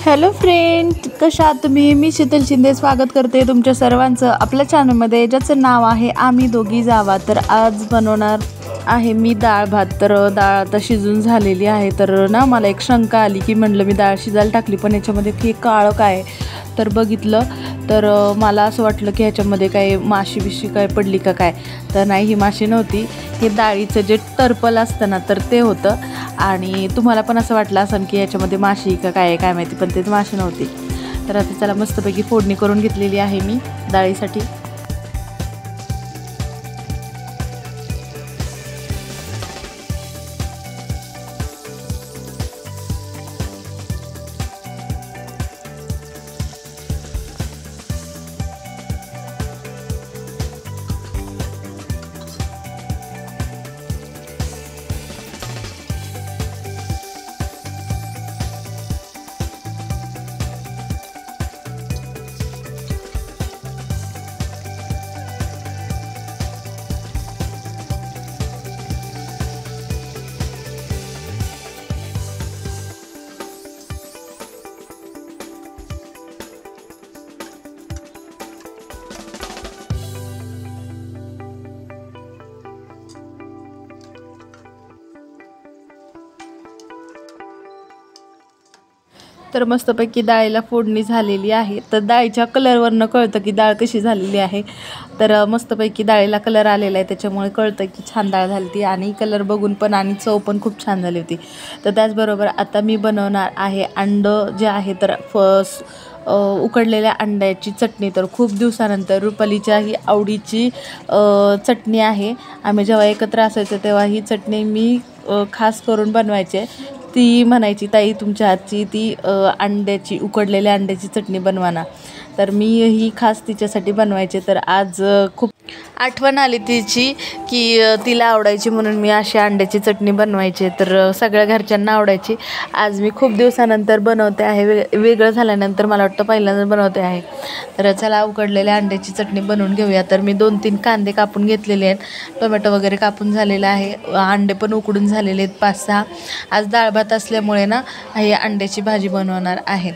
Hello friend, कशा आहात तुम्ही? मी शीतल शिंदे स्वागत करते तुमच्या सर्वांचं आपल्या चॅनलमध्ये, ज्याचं नाव आहे आम्ही दोघी जावा. तर आज बनवणार आहे मी डाळ भात. तर डाळ आता शिजून झालेली आहे. तर ना मला एक शंका आली की म्हणलं मी डाळ शिजायला टाकली पण याच्यामध्ये हे काळं काय. तर बघितलं तर मला असं वाटलं की ह्याच्यामध्ये काय माशी बिशी काय पडली का काय. तर नाही, ही माशी नव्हती, हे डाळीचं जे टर्पल असतं ना तर ते होतं. आणि तुम्हाला पण असं वाटलं असेल की ह्याच्यामध्ये माशी का काय काय माहिती, पण ते माशी नव्हती. तर आता चला मस्तपैकी फोडणी करून घेतलेली आहे मी डाळीसाठी. तर मस्तपैकी डाळीला फोडणी झालेली आहे. तर डाळीच्या कलरवरनं कळतं की डाळ कशी झालेली आहे. तर मस्तपैकी डाळीला कलर आलेला आहे, त्याच्यामुळे कळतं की छान डाळ झाली ती. आणि कलर बघून पण आणि चव पण खूप छान झाली होती. तर त्याचबरोबर आता मी बनवणार आहे अंडं जे आहे. तर उकडलेल्या अंड्याची चटणी. तर खूप दिवसानंतर रुपालीच्या ही आवडीची चटणी आहे. आम्ही जेव्हा एकत्र असायचो तेव्हा ही चटणी मी खास करून बनवायचे. ती म्हणायची, ताई तुमच्या हातची ती अंड्याची उकडलेल्या अंड्याची चटणी बनवा ना. तर मी ही खास तिच्यासाठी बनवायचे. तर आज खूप आठवण आली तिची की तिला आवडायची म्हणून मी अशी अंड्याची चटणी बनवायचे. तर सगळ्या घरच्यांना आवडायची. आज मी खूप दिवसानंतर बनवते आहे, वेगळं झाल्यानंतर मला वाटतं पहिल्यांदा बनवते आहे. तर चला उकडलेल्या अंड्याची चटणी बनवून घेऊया. तर मी 2-3 कांदे कापून घेतलेले आहेत, टोमॅटो वगैरे कापून झालेलं आहे, अंडे पण उकडून झालेले आहेत 5-6. आज डाळ भात असल्यामुळे ना ही अंड्याची भाजी बनवणार आहे.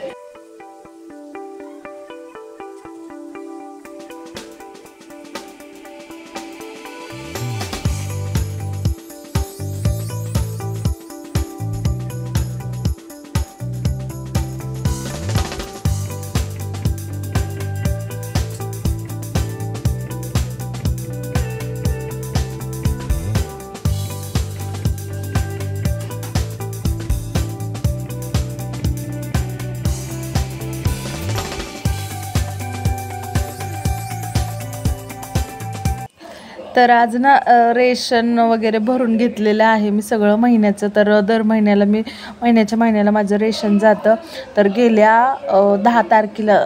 तर आज ना रेशन वगैरे भरून घेतलेलं आहे मी सगळं महिन्याचं. तर दर महिन्याला महिन्याच्या माझं रेशन जातं. तर गेल्या 10 तारखेला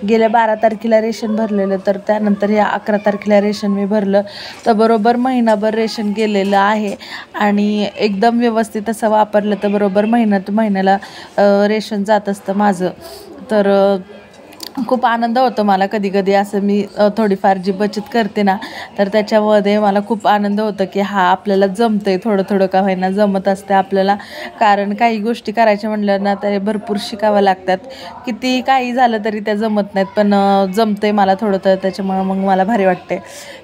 गेल्या 12 तारखेला रेशन भरलेलं. तर त्यानंतर या 11 तारखेला रेशन मी भरलं. तर बरोबर महिनाभर रेशन गेलेलं आहे. आणि एकदम व्यवस्थित असं वापरलं तर बरोबर महिन्याला रेशन जात असतं माझं. तर खूप आनंद होतो मला. कधी कधी असं मी थोडीफार जी बचत करते ना तर त्याच्यामध्ये मला खूप आनंद होतो की हा आपल्याला जमतंय, थोडं थोडं का होईना जमत असते आपल्याला. कारण काही गोष्टी करायच्या म्हणलं ना तर भरपूर शिकाव्या लागतात. किती काही झालं तरी त्या जमत नाहीत, पण जमतंय मला थोडं, तर त्याच्यामुळं मग मला भारी वाटते.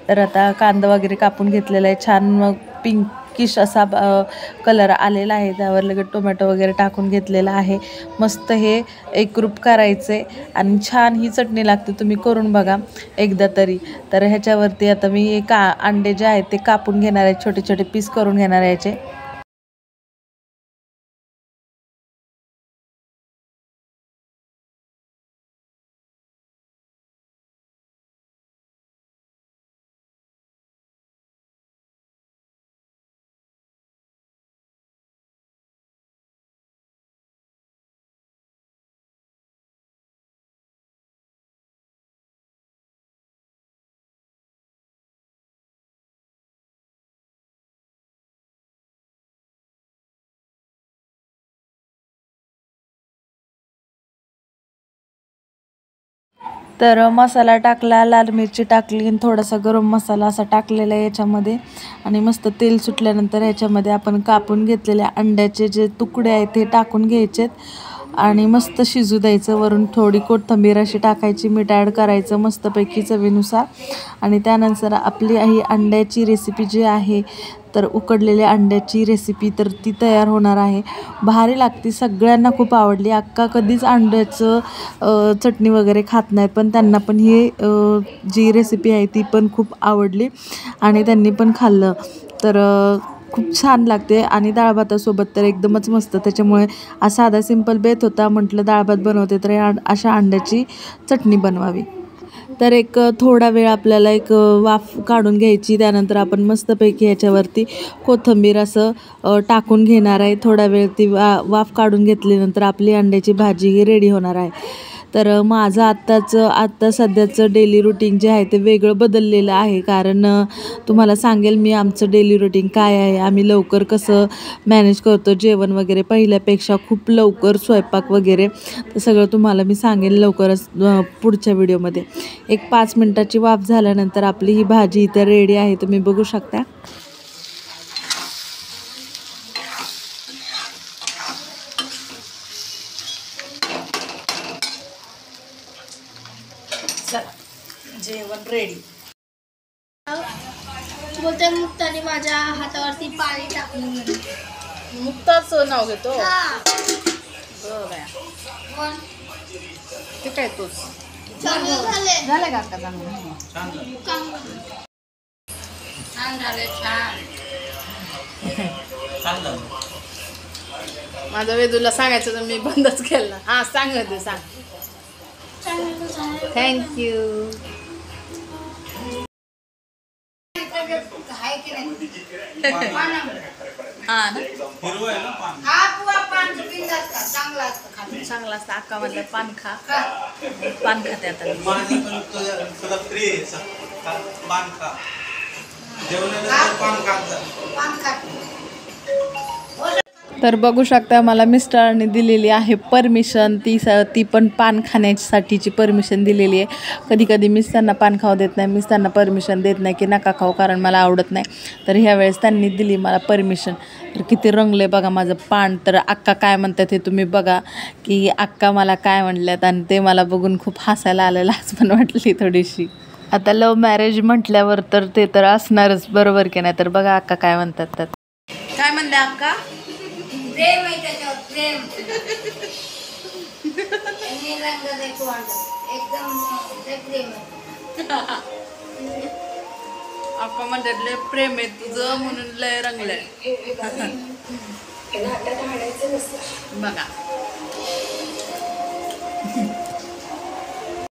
तर आता कांदा वगैरे कापून घेतलेला आहे छान, मग पिंकिश असा कलर आलेला आहे. त्यावर लगेच टोमॅटो वगैरे टाकून घेतलेला आहे. मस्त हे एकरूप करायचे आणि छान ही चटणी लागते. तुम्ही करून बघा एकदा तरी. तर ह्याच्यावरती आता मी अंडे जे आहेत ते कापून घेणार आहे, छोटे छोटे पीस करून घेणार आहे याचे. तर मसाला टाकला, लाल मिरची टाकली आणि थोडासा गरम मसाला असा टाकलेला आहे याच्यामध्ये. आणि मस्त तेल सुटल्यानंतर ह्याच्यामध्ये आपण कापून घेतलेले अंड्याचे जे तुकडे आहेत ते टाकून घ्यायचेत आणि मस्त शिजू द्यायचं. वरून थोडी कोथिंबीर अशी टाकायची, मीठ ॲड करायचं मस्तपैकी चवीनुसार. आणि त्यानंतर आपली ही अंड्याची रेसिपी जी आहे तर उकडलेल्या अंड्याची रेसिपी तर ती तयार होणार आहे. भारी लागते, सगळ्यांना खूप आवडली. अक्का कधीच अंड्याचं चटणी वगैरे खात नाहीत, पण त्यांना पण ही जी रेसिपी आहे ती पण खूप आवडली आणि त्यांनी पण खाल्लं. तर खूप छान लागते आणि डाळ भातासोबत तर एकदमच मस्त. त्याच्यामुळे हा साधा सिंपल बेत होता, म्हटलं डाळ भात बनवते तर अशा अंड्याची चटणी बनवावी. तर एक थोडा वेळ आपल्याला एक वाफ काढून घ्यायची. त्यानंतर आपण मस्तपैकी ह्याच्यावरती कोथिंबीर असं टाकून घेणार आहे. थोडा वेळ ती वाफ काढून घेतल्यानंतर आपली अंड्याची भाजी ही रेडी होणार आहे. तर माझं आत्ता सध्याचं डेली रुटीन जे आहे ते वेगळं बदललेलं आहे. कारण तुम्हाला सांगेल मी आमचं डेली रुटीन काय आहे, आम्ही लवकर कसं मॅनेज करतो जेवण वगैरे, पहिल्यापेक्षा खूप लवकर स्वयंपाक वगैरे. तर सगळं तुम्हाला मी सांगेल लवकरच पुढच्या व्हिडिओमध्ये. एक 5 मिनटाची वाफ झाल्यानंतर आपली ही भाजी इथे रेडी आहे, तुम्ही बघू शकता. जेवण रेडी. बोलते मुक्ताने माझ्या हातावरती पाणी टाकलं. मुक्ताचं नाव घेतो. कोण? ते काय तोच झालं का आता चांगलं? छान झाले, छान. माझं वेदूला सांगायचं तर मी बंदच केलं. हा सांग वेदू, सांग. थँक्यू. चांगला असतं. अक्का म्हणलं पान खा, पान खाते आता. तर बघू शकता मला मिस्टरांनी दिलेली आहे परमिशन. ती पण पान खाण्यासाठीची परमिशन दिलेली आहे. कधी कधी मीच त्यांना पान खाऊ देत नाही, मीच त्यांना परमिशन देत नाही की नका खाऊ कारण मला आवडत नाही. तर ह्यावेळेस त्यांनी दिली मला परमिशन. तर किती रंगले बघा माझं पान. तर अक्का काय म्हणतात हे तुम्ही बघा, की अक्का मला काय म्हणल्यात आणि ते मला बघून खूप हसायला आलं, लाज पण वाटली थोडीशी. आता लव्ह मॅरेज म्हटल्यावर तर ते तर असणारच, बरोबर की नाही. तर बघा अक्का काय म्हणतात. तर काय म्हणले अक्का? प्रेम आहे त्याच्यावर, प्रेम. रंग देखो एकदम प्रेम आहे. अक्का म्हणतात लय प्रेम आहे तुझं म्हणून लय रंगलंय. बघा